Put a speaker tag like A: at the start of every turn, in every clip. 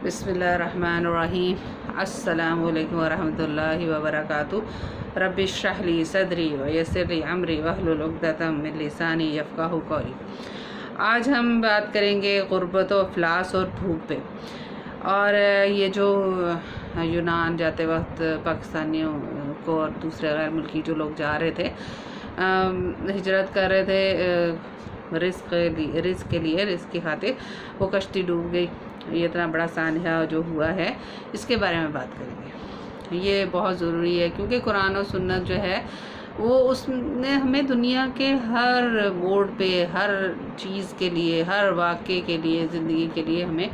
A: بسم اللہ الرحمن الرحیم۔ السلام علیکم ورحمۃ اللہ وبرکاتہ۔ رب اشرح لی صدری ویسر لی امری واحلل عقدۃ من لسانی یفقہوا قولی۔ آج ہم بات کریں گے غربت و افلاس اور بھوک پہ، اور یہ جو یونان جاتے وقت پاکستانیوں کو اور دوسرے غیر ملکی جو لوگ جا رہے تھے، ہجرت کر رہے تھے رزق کے لیے، رزق کی خاطر، وہ کشتی ڈوب گئی۔ یہ اتنا بڑا سانحہ جو ہوا ہے، اس کے بارے میں بات کریں گے۔ یہ بہت ضروری ہے کیونکہ قرآن و سنت جو ہے وہ اس نے ہمیں دنیا کے ہر موڑ پہ، ہر چیز کے لیے، ہر واقعے کے لیے، زندگی کے لیے ہمیں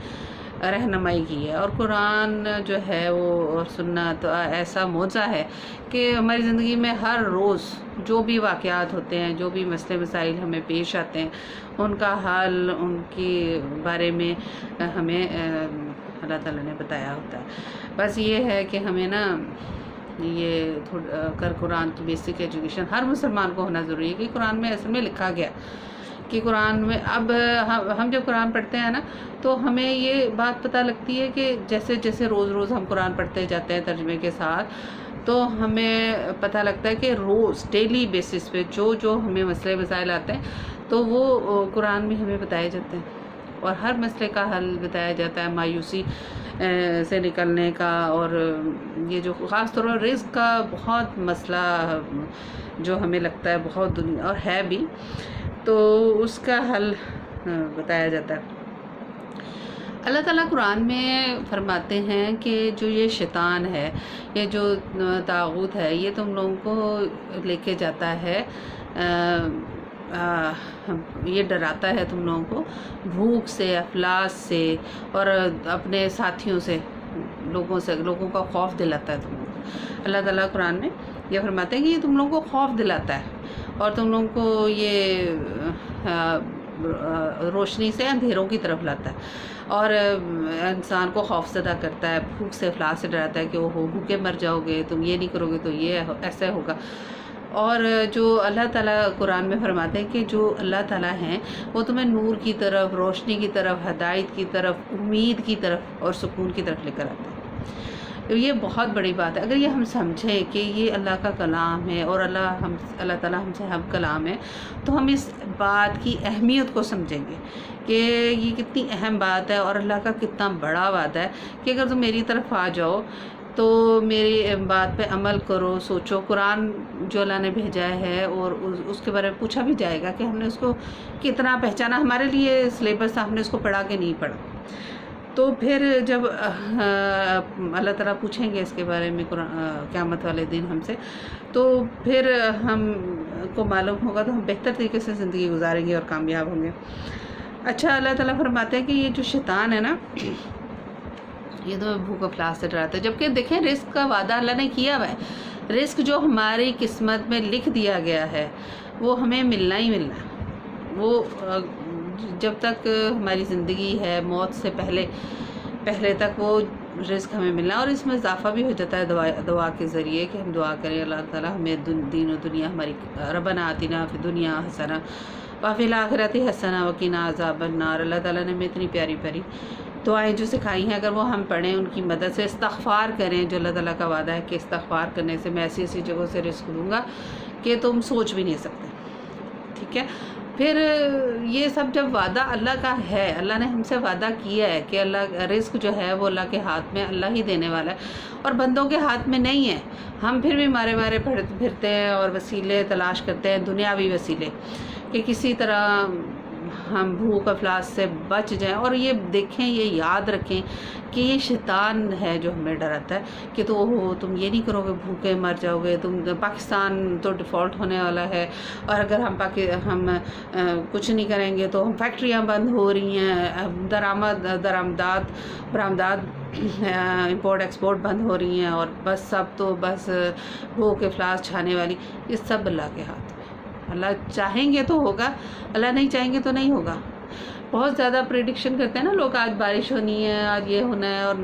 A: رہنمائی کی ہے۔ اور قرآن جو ہے وہ اور سنت ایسا معجزہ ہے کہ ہماری زندگی میں ہر روز جو بھی واقعات ہوتے ہیں، جو بھی مسئلے مسائل ہمیں پیش آتے ہیں، ان کا حل، ان کے بارے میں ہمیں اللہ تعالیٰ نے بتایا ہوتا ہے۔ بس یہ ہے کہ ہمیں نا یہ قرآن کی بیسک ایجوکیشن ہر مسلمان کو ہونا ضروری ہے کہ قرآن میں اصل میں لکھا گیا کہ قرآن میں، اب ہم جب قرآن پڑھتے ہیں نا تو ہمیں یہ بات پتہ لگتی ہے کہ جیسے جیسے روز روز ہم قرآن پڑھتے جاتے ہیں ترجمے کے ساتھ، تو ہمیں پتہ لگتا ہے کہ روز ڈیلی بیسس پہ جو جو ہمیں مسئلے مسائل آتے ہیں تو وہ قرآن میں ہمیں بتائے جاتے ہیں، اور ہر مسئلے کا حل بتایا جاتا ہے، مایوسی سے نکلنے کا۔ اور یہ جو خاص طور پر رزق کا بہت مسئلہ جو ہمیں لگتا ہے بہت دنیا اور ہے بھی، تو اس کا حل بتایا جاتا ہے۔ اللہ تعالیٰ قرآن میں فرماتے ہیں کہ جو یہ شیطان ہے، یہ جو طاغوت ہے، یہ تم لوگوں کو لے کے جاتا ہے، یہ ڈراتا ہے تم لوگوں کو بھوک سے، افلاس سے، اور اپنے ساتھیوں سے، لوگوں کا خوف دلاتا ہے تم لوگوں کو۔ اللہ تعالیٰ قرآن میں یہ فرماتے ہیں کہ یہ تم لوگوں کو خوف دلاتا ہے اور تم لوگوں کو یہ روشنی سے اندھیروں کی طرف لاتا ہے، اور انسان کو خوف زدہ کرتا ہے، بھوک سے افلاس سے ڈراتا ہے کہ وہ بھوکے مر جاؤ گے، تم یہ نہیں کرو گے تو یہ ایسا ہوگا۔ اور جو اللہ تعالیٰ قرآن میں فرماتے ہیں کہ جو اللہ تعالیٰ ہیں وہ تمہیں نور کی طرف، روشنی کی طرف، ہدایت کی طرف، امید کی طرف اور سکون کی طرف لے کر آتے ہیں۔ یہ بہت بڑی بات ہے۔ اگر یہ ہم سمجھیں کہ یہ اللہ کا کلام ہے اور اللہ تعالیٰ ہم سے ہم کلام ہے، تو ہم اس بات کی اہمیت کو سمجھیں گے کہ یہ کتنی اہم بات ہے اور اللہ کا کتنا بڑا وعدہ ہے کہ اگر تم میری طرف آ جاؤ تو میری بات پہ عمل کرو، سوچو۔ قرآن جو اللہ نے بھیجا ہے اور اس کے بارے میں پوچھا بھی جائے گا کہ ہم نے اس کو کتنا پہچانا، ہمارے لیے سلیبس ہم نے اس کو پڑھا کہ نہیں پڑھا۔ تو پھر جب اللہ تعالیٰ پوچھیں گے اس کے بارے میں قیامت والے دن ہم سے، تو پھر ہم کو معلوم ہوگا تو ہم بہتر طریقے سے زندگی گزاریں گے اور کامیاب ہوں گے۔ اچھا، اللہ تعالیٰ فرماتے ہیں کہ یہ جو شیطان ہے نا، یہ تو بھوک افلاس سے ڈراتا ہے، جبکہ دیکھیں رزق کا وعدہ اللہ نے کیا ہوا ہے۔ رزق جو ہماری قسمت میں لکھ دیا گیا ہے وہ ہمیں ملنا ہی ملنا ہے۔ وہ جب تک ہماری زندگی ہے، موت سے پہلے تک وہ رزق ہمیں ملنا، اور اس میں اضافہ بھی ہو جاتا ہے دعا کے ذریعے کہ ہم دعا کریں اللہ تعالیٰ ہمیں دین و دنیا ہماری، ربنا آتنا فی الدنیا حسنہ وفی الآخرۃ حسنہ وقنا عذاب النار۔ اللہ تعالیٰ نے ہمیں اتنی پیاری پیاری دعائیں جو سکھائی ہیں، اگر وہ ہم پڑھیں، ان کی مدد سے استغفار کریں، جو اللہ تعالیٰ کا وعدہ ہے کہ استغفار کرنے سے میں ایسی ایسی جگہوں سے رزق دوں گا کہ تم سوچ بھی نہیں سکتے، ٹھیک ہے۔ پھر یہ سب جب وعدہ اللہ کا ہے، اللہ نے ہم سے وعدہ کیا ہے کہ اللہ رزق جو ہے وہ اللہ کے ہاتھ میں، اللہ ہی دینے والا ہے اور بندوں کے ہاتھ میں نہیں ہے۔ ہم پھر بھی مارے پھرتے ہیں اور وسیلے تلاش کرتے ہیں، دنیاوی وسیلے، کہ کسی طرح ہم بھوک افلاس سے بچ جائیں۔ اور یہ دیکھیں، یہ یاد رکھیں کہ یہ شیطان ہے جو ہمیں ڈراتا ہے کہ تم یہ نہیں کرو گے، بھوکے مر جاؤ گے، پاکستان تو ڈیفالٹ ہونے والا ہے، اور اگر ہم کچھ نہیں کریں گے تو ہم فیکٹریاں بند ہو رہی ہیں، برآمدات امپورٹ ایکسپورٹ بند ہو رہی ہیں، اور بس بھوک افلاس چھانے والی، یہ سب اللہ کے ہاتھ میں۔ اللہ چاہیں گے تو ہوگا، اللہ نہیں چاہیں گے تو نہیں ہوگا۔ بہت زیادہ پریڈکشن کرتے ہیں نا لوگ، آج بارش ہونی ہے، آج یہ ہونا ہے اور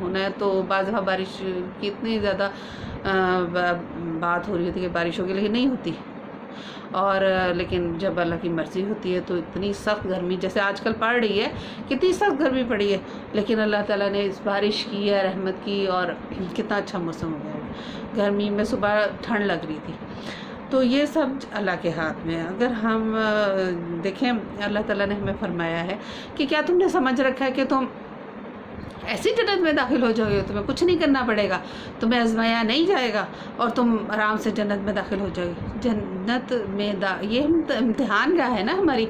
A: ہونا ہے، تو بعض دفعہ بارش کی اتنی زیادہ بات ہو رہی ہوتی ہے کہ بارش ہوگی لیکن نہیں ہوتی، اور لیکن جب اللہ کی مرضی ہوتی ہے تو اتنی سخت گرمی جیسے آج کل پڑ رہی ہے، کتنی سخت گرمی پڑی ہے، لیکن اللہ تعالیٰ نے اس بارش کی ہے، رحمت کی، اور کتنا اچھا موسم ہو گیا ہے۔ گرمی میں صبح ٹھنڈ لگ رہی تھی۔ تو یہ سب اللہ کے ہاتھ میں ہے۔ اگر ہم دیکھیں، اللہ تعالیٰ نے ہمیں فرمایا ہے کہ کیا تم نے سمجھ رکھا ہے کہ تم ایسی جنت میں داخل ہو جاؤ گے، تمہیں کچھ نہیں کرنا پڑے گا، تمہیں آزمایا نہیں جائے گا اور تم آرام سے جنت میں داخل ہو جاؤ گے۔ جنت میں یہ امتحان گاہ ہے نا ہماری،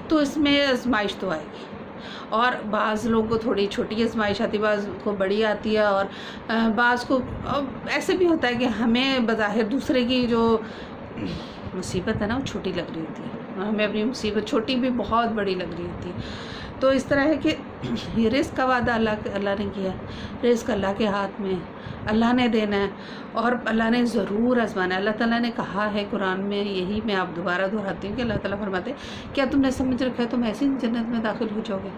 A: تو اس میں آزمائش تو آئے گی، اور بعض لوگوں کو تھوڑی چھوٹی آزمائش آتی ہے، بعض کو بڑی آتی ہے، اور بعض کو ایسے بھی ہوتا ہے کہ ہمیں بظاہر دوسرے کی جو مصیبت ہے نا وہ چھوٹی لگ رہی ہوتی ہے، اور ہمیں اپنی مصیبت چھوٹی بھی بہت بڑی لگ رہی ہوتی ہے۔ تو اس طرح ہے کہ یہ رزق کا وعدہ اللہ نے کیا ہے، رزق اللہ کے ہاتھ میں، اللہ نے دینا ہے، اور اللہ نے ضرور آزمانا ہے۔ اللہ تعالیٰ نے کہا ہے قرآن میں، یہی میں آپ دوبارہ دہراتی ہوں کہ اللہ تعالیٰ فرماتے ہیں کیا تم نے سمجھ رکھا ہے تم ایسی جنت میں داخل ہو جاؤ گے؟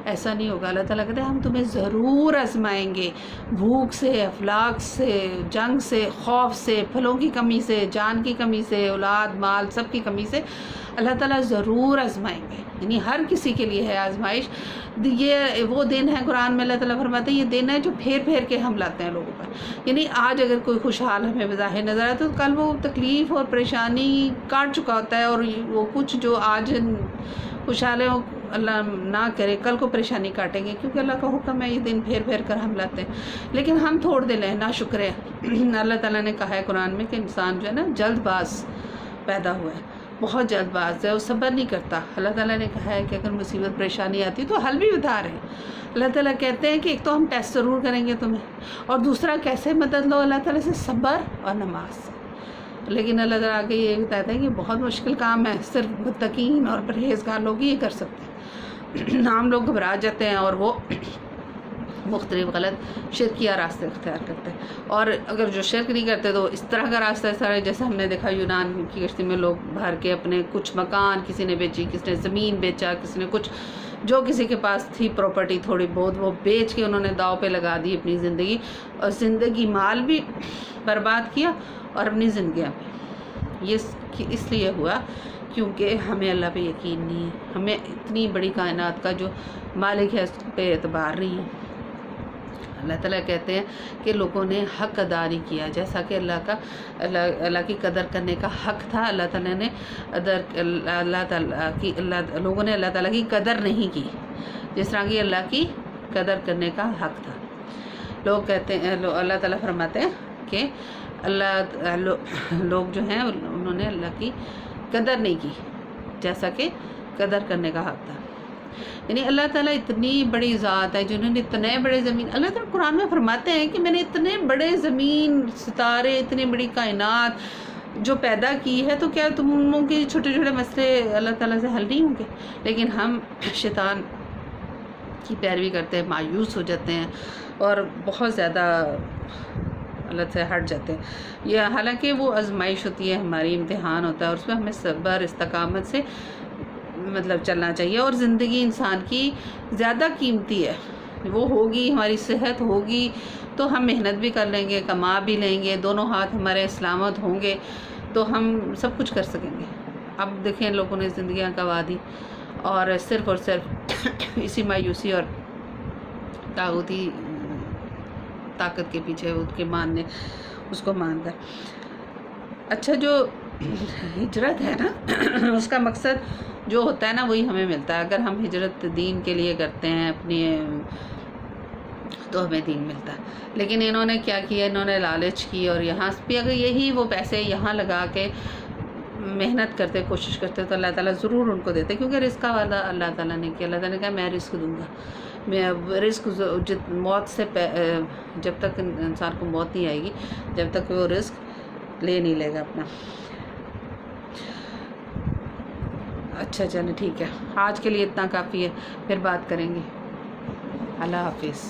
A: ایسا نہیں ہوگا۔ اللہ تعالیٰ کہتے ہیں ہم تمہیں ضرور آزمائیں گے، بھوک سے، افلاک سے، جنگ سے، خوف سے، پھلوں کی کمی سے، جان کی کمی سے، اولاد مال سب کی کمی سے اللہ تعالیٰ ضرور آزمائیں گے۔ یعنی ہر کسی کے لیے ہے آزمائش۔ یہ وہ دن ہے، قرآن میں اللہ تعالیٰ فرماتے ہیں یہ دن ہے جو پھیر پھیر کے ہم لاتے ہیں لوگوں پر۔ یعنی آج اگر کوئی خوشحال ہمیں بظاہر نظر آئے تو کل وہ تکلیف اور پریشانی کاٹ چکا ہوتا ہے، اور وہ کچھ جو آج خوشحال ہے اللہ نہ کرے کل کو پریشانی کاٹیں گے، کیونکہ اللہ کا حکم ہے یہ دن پھیر پھیر کر ہم لاتے ہیں۔ لیکن ہم تھوڑ دل ہیں، ناشکر ہیں۔ اللہ تعالیٰ نے کہا ہے قرآن میں کہ انسان جو ہے نا جلد باز پیدا ہوا ہے، بہت جلد باز ہے، وہ صبر نہیں کرتا۔ اللہ تعالیٰ نے کہا ہے کہ اگر مصیبت پریشانی آتی ہے تو حل بھی بتا رہے ہیں۔ اللہ تعالیٰ کہتے ہیں کہ ایک تو ہم ٹیسٹ ضرور کریں گے تمہیں، اور دوسرا کیسے مدد لو اللہ تعالیٰ سے، صبر اور نماز سے۔ لیکن اللہ تعالیٰ آگے یہ بتاتا ہے کہ بہت مشکل کام ہے، صرف متقین اور پرہیزگار لوگ ہی یہ کر سکتے ہیں۔ عام لوگ گھبرا جاتے ہیں اور وہ مختلف غلط شرکیہ راستے اختیار کرتے ہیں، اور اگر جو شرک نہیں کرتے تو اس طرح کا راستہ ہے سارے، جیسے ہم نے دیکھا یونان کی کشتی میں لوگ بھر کے اپنے کچھ مکان کسی نے بیچی، کسی نے زمین بیچا، کسی نے کچھ جو کسی کے پاس تھی پراپرٹی تھوڑی بہت وہ بیچ کے انہوں نے داؤ پہ لگا دی اپنی زندگی، اور زندگی مال بھی برباد کیا اور اپنی زندگیاں بھی۔ یہ اس لیے ہوا کیونکہ ہمیں اللہ پہ یقین نہیں ہے، ہمیں اتنی بڑی کائنات کا جو مالک ہے اس پہ اعتبار نہیں ہے۔ اللہ تعالیٰ کہتے ہیں کہ لوگوں نے حق ادا نہیں کیا، جیسا کہ اللہ کی قدر کرنے کا حق تھا، اللہ تعالیٰ نے لوگوں نے اللہ تعالیٰ کی قدر نہیں کی، جس طرح کی اللہ کی قدر کرنے کا حق تھا۔ لوگ کہتے ہیں، اللہ تعالیٰ فرماتے ہیں کہ لوگ جو ہیں انہوں نے اللہ کی قدر نہیں کی جیسا کہ قدر کرنے کا حق تھا۔ یعنی اللہ تعالیٰ اتنی بڑی ذات ہے جنہوں نے اتنے بڑے زمین، اللہ تعالیٰ قرآن میں فرماتے ہیں کہ میں نے اتنے بڑے زمین، ستارے، اتنی بڑی کائنات جو پیدا کی ہے، تو کیا تم ان لوگوں کے چھوٹے چھوٹے مسئلے اللہ تعالیٰ سے حل نہیں ہوں گے؟ لیکن ہم شیطان کی پیروی کرتے ہیں، مایوس ہو جاتے ہیں اور بہت زیادہ اللہ سے ہٹ جاتے ہیں۔ یہ حالانکہ وہ آزمائش ہوتی ہے، ہماری امتحان ہوتا ہے، اور اس میں ہمیں صبر استقامت سے چلنا چاہیے، اور زندگی انسان کی زیادہ قیمتی ہے۔ وہ ہوگی، ہماری صحت ہوگی تو ہم محنت بھی کر لیں گے، کما بھی لیں گے، دونوں ہاتھ ہمارے سلامت ہوں گے تو ہم سب کچھ کر سکیں گے۔ اب دیکھیں لوگوں نے زندگیاں گنوا دی، اور صرف اسی مایوسی اور طاغوتی طاقت کے پیچھے اس کو مان کر۔ اچھا، جو ہجرت ہے نا اس کا مقصد جو ہوتا ہے نا وہی ہمیں ملتا ہے۔ اگر ہم ہجرت دین کے لیے کرتے ہیں اپنی تو ہمیں دین ملتا ہے۔ لیکن انہوں نے کیا کیا، انہوں نے لالچ کی، اور یہاں بھی اگر یہی وہ پیسے یہاں لگا کے محنت کرتے، کوشش کرتے، تو اللہ تعالیٰ ضرور ان کو دیتے، کیونکہ رزق کا وعدہ اللہ تعالیٰ نے کیا۔ اللہ تعالیٰ نے کہا میں رزق دوں گا، میں رزق موت سے جب تک انسان کو موت نہیں آئے گی جب تک وہ رزق لے نہیں لے گا اپنا۔ اچھا چلیں ٹھیک ہے، آج کے لیے اتنا کافی ہے، پھر بات کریں گے۔ اللہ حافظ۔